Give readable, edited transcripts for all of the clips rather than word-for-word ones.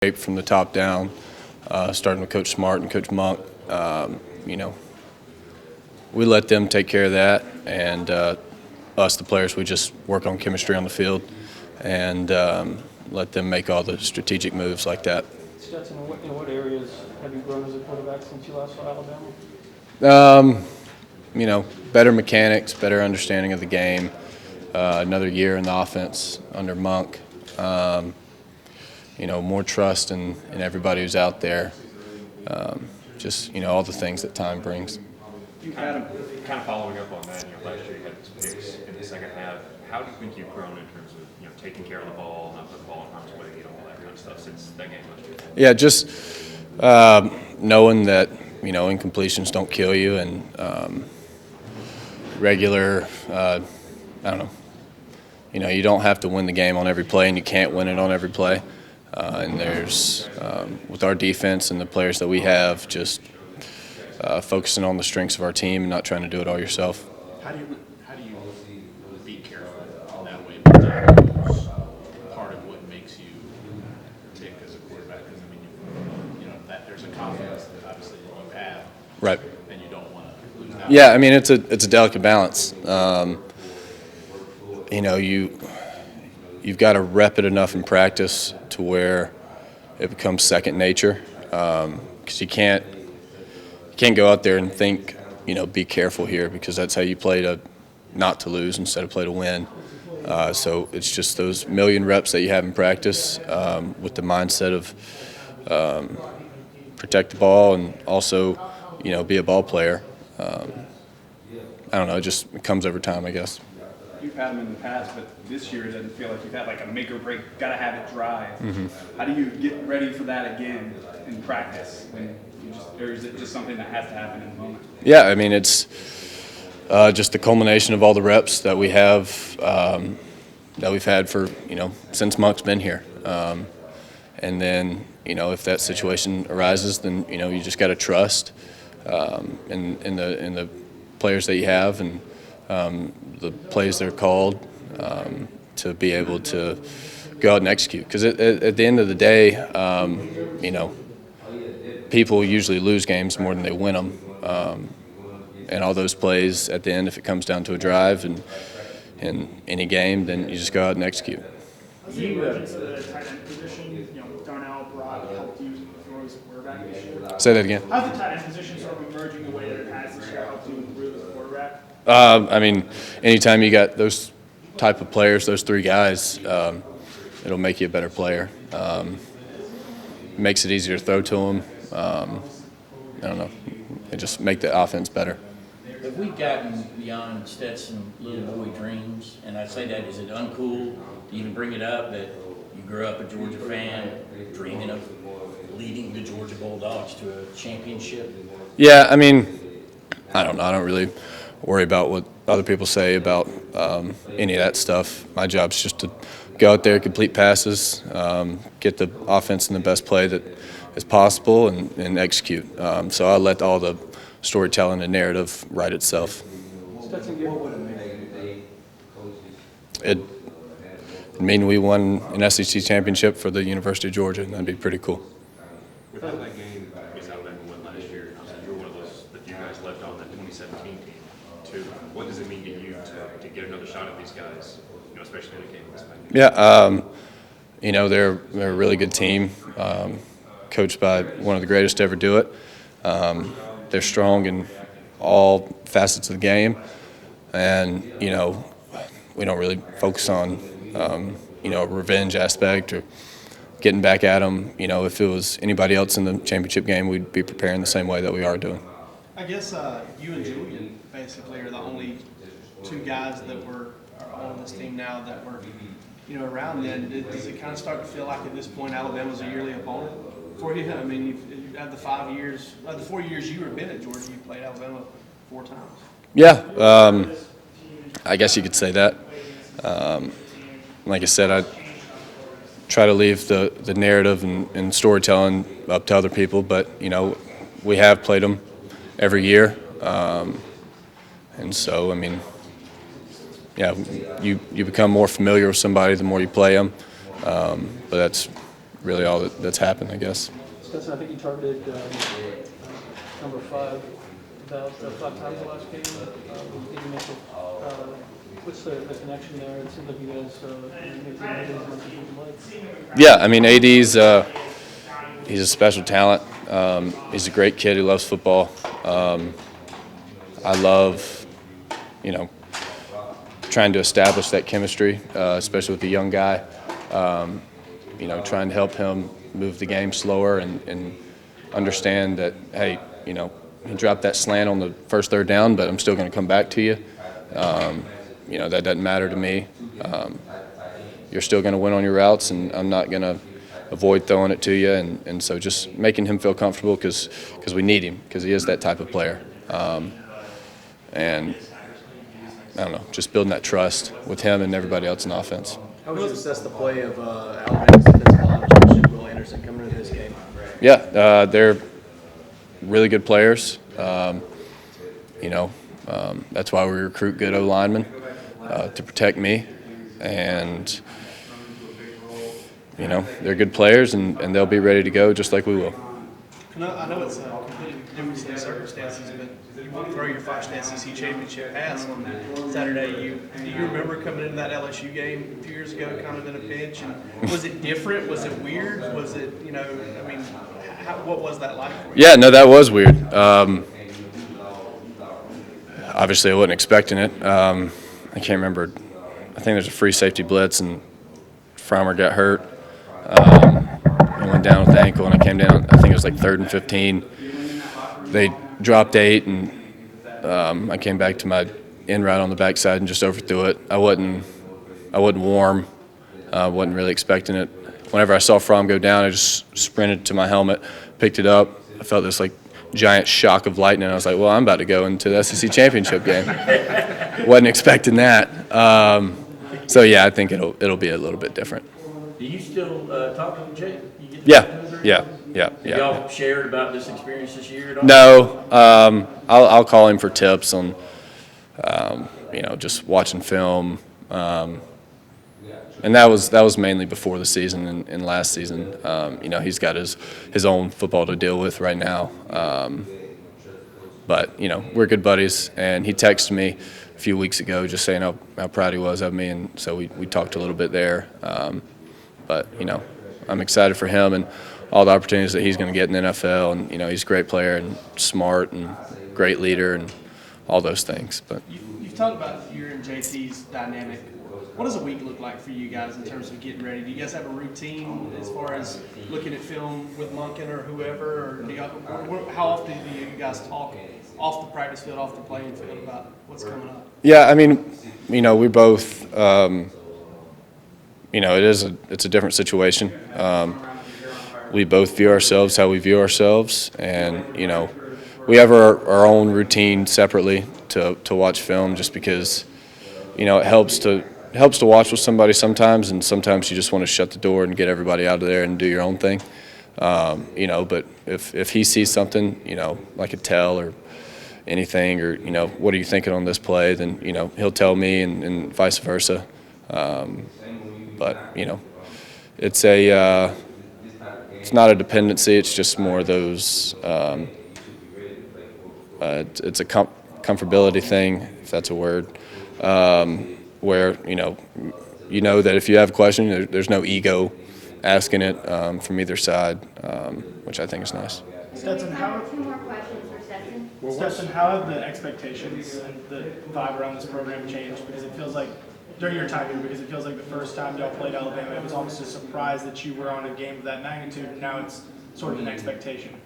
From the top down, starting with Coach Smart and Coach Monk. We let them take care of that, and us, the players, we just work on chemistry on the field and let them make all the strategic moves like that. Stetson, in what areas have you grown as a quarterback since you last saw Alabama? Better mechanics, better understanding of the game, another year in the offense under Monk. More trust in everybody who's out there. All the things that time brings. You kind of following up on that. Last year you had some picks in the second half. How do you think you've grown in terms of taking care of the ball, not putting the ball in harm's way, all that kind of stuff since that game last year? Yeah, just knowing that incompletions don't kill you, and regular. You don't have to win the game on every play, and you can't win it on every play. And there's, with our defense and the players that we have, just focusing on the strengths of our team and not trying to do it all yourself. How do you be careful in that way? Because part of what makes you tick as a quarterback is, that there's a confidence that obviously you have, right? And you don't want to lose that. Yeah, it's a delicate balance. You've got to rep it enough in practice to where it becomes second nature, because you can't go out there and think, be careful here, because that's how you play not to lose instead of play to win. So it's just those million reps that you have in practice, with the mindset of protect the ball and also, be a ball player. It just comes over time, I guess. You've had them in the past, but this year it doesn't feel like you've had like a make or break, got to have it drive. Mm-hmm. How do you get ready for that again in practice? Or is it just something that has to happen in the moment? Yeah, it's just the culmination of all the reps that we have, that we've had for, since Monk's been here. And then, if that situation arises, then, you just got to trust in the players that you have, and the plays that are called, to be able to go out and execute. Because at the end of the day, people usually lose games more than they win them. And all those plays at the end, if it comes down to a drive and in any game, then you just go out and execute. You the tight end position, Darnell Brock helped you grow as a quarterback this year. Say that again. How's the tight end position sort of emerging the way that it has this year helped you improve as a quarterback? Anytime you got those type of players, those three guys, it'll make you a better player. Makes it easier to throw to them. It just make the offense better. Have we gotten beyond Stetson little boy dreams? And I say that, is it uncool to even bring it up that you grew up a Georgia fan, dreaming of leading the Georgia Bulldogs to a championship? Yeah, I don't know. I don't really worry about what other people say about any of that stuff. My job's just to go out there, complete passes, get the offense in the best play that is possible, and execute. So I let all the storytelling and narrative write itself. It'd mean we won an SEC championship for the University of Georgia, and that'd be pretty cool. Without that game, Alabama won last year. You're one of those that you guys left on that 2017 team too. What does it mean to you to get another shot at these guys, especially in a game this big? Yeah, they're a really good team, coached by one of the greatest to ever do it. They're strong in all facets of the game, and we don't really focus on a revenge aspect or getting back at them. If it was anybody else in the championship game, we'd be preparing the same way that we are doing. I guess you and Julian basically are the only two guys that are on this team now that were, around then. Does it kind of start to feel like at this point Alabama's a yearly opponent for you? You've had the 4 years you were Bennett, Georgia, you played Alabama 4 times. Yeah, I guess you could say that. Like I said, I try to leave the narrative and storytelling up to other people, but we have played them every year, and so you become more familiar with somebody the more you play them, but that's really all that's happened, I guess. Stetson, I think you targeted number 5 about 5 times the last game. Did you mention, what's the connection there? It seems like you guys maybe didn't as much as you would like. Yeah, I mean, AD's he's a special talent. He's a great kid who loves football. I love, trying to establish that chemistry, especially with a young guy. Trying to help him move the game slower and understand that, hey, he dropped that slant on the first third down, but I'm still going to come back to you. That doesn't matter to me. You're still going to win on your routes, and I'm not going to avoid throwing it to you. And so just making him feel comfortable because we need him, because he is that type of player. And I don't know, just building that trust with him and everybody else in the offense. How would you assess the play of Alabama's defensive line coach Will Anderson coming into this game? Yeah, they're really good players. That's why we recruit good O-linemen to protect me. And, they're good players, and they'll be ready to go just like we will. I know it's a completely different set of circumstances, but you won't throw your first SEC championship pass on Saturday. Do you remember coming into that LSU game a few years ago, kind of in a pinch? And was it different? Was it weird? Was it, what was that like for you? Yeah, no, that was weird. Obviously, I wasn't expecting it. I can't remember. I think there's a free safety blitz, and Fromer got hurt. I went down with the ankle, and I came down. I think it was like 3rd and 15. They dropped 8, and I came back to my in route on the backside and just overthrew it. I wasn't warm. Wasn't really expecting it. Whenever I saw Fromm go down, I just sprinted to my helmet, picked it up. I felt this like giant shock of lightning. I was like, well, I'm about to go into the SEC championship game. Wasn't expecting that. So yeah, I think it'll be a little bit different. Do you still talk to Jake? You get to talk to him very often? Yeah. Have y'all shared about this experience this year at all? No, I'll call him for tips on, just watching film, and that was mainly before the season and last season. He's got his own football to deal with right now, but we're good buddies, and he texted me a few weeks ago just saying how proud he was of me, and so we talked a little bit there. But I'm excited for him and all the opportunities that he's going to get in the NFL, and he's a great player and smart and great leader and all those things. But You've talked about your and JT's dynamic. What does a week look like for you guys in terms of getting ready? Do you guys have a routine as far as looking at film with Monken or whoever, or how often do you guys talk off the practice field, off the playing field about what's coming up? yeah, I mean, we both. It's a different situation. We both view ourselves how we view ourselves, and we have our own routine separately to watch film, just because it helps to watch with somebody sometimes, and sometimes you just want to shut the door and get everybody out of there and do your own thing. But if he sees something, like a tell or anything, or what are you thinking on this play, then he'll tell me, and vice versa. But it's not a dependency. It's just more those. It's a comfortability thing, if that's a word, where that if you have a question, there's no ego asking it from either side, which I think is nice. Stetson, Two more questions for Stetson. Stetson, how have the expectations and the vibe around this program changed? Because it feels like, during your time here, because it feels like the first time y'all played Alabama, it was almost a surprise that you were on a game of that magnitude, and now it's sort of an expectation.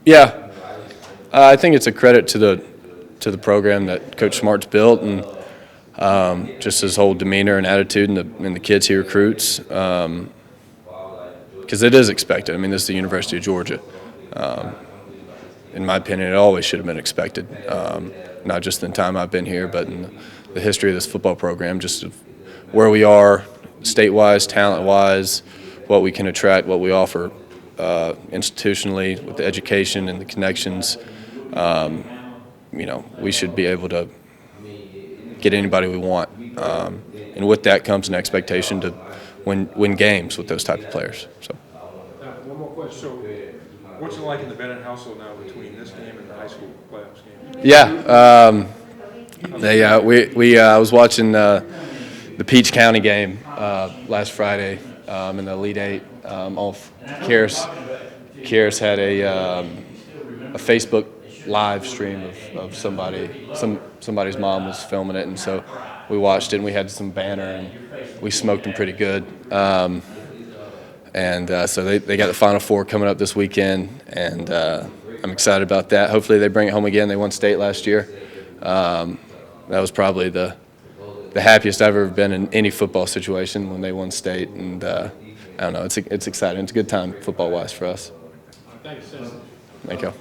Yeah, I think it's a credit to the program that Coach Smart's built, and just his whole demeanor and attitude, and the kids he recruits. Because it is expected. I mean, this is the University of Georgia. In my opinion, it always should have been expected, not just in the time I've been here, but in the history of this football program, just of where we are state-wise, talent-wise, what we can attract, what we offer institutionally with the education and the connections. We should be able to get anybody we want. And with that comes an expectation to win games with those type of players. So. So, what's it like in the Bennett household now between this game and the high school playoffs game? Yeah, I was watching the Peach County game last Friday in the Elite Eight. Karis had a Facebook live stream of somebody's mom was filming it, and so we watched it, and we had some banner, and we smoked them pretty good. So they got the Final Four coming up this weekend, and I'm excited about that. Hopefully they bring it home again. They won state last year. That was probably the happiest I've ever been in any football situation when they won state, and I don't know, it's exciting. It's a good time football-wise for us. Thanks, Stetson. Thank you.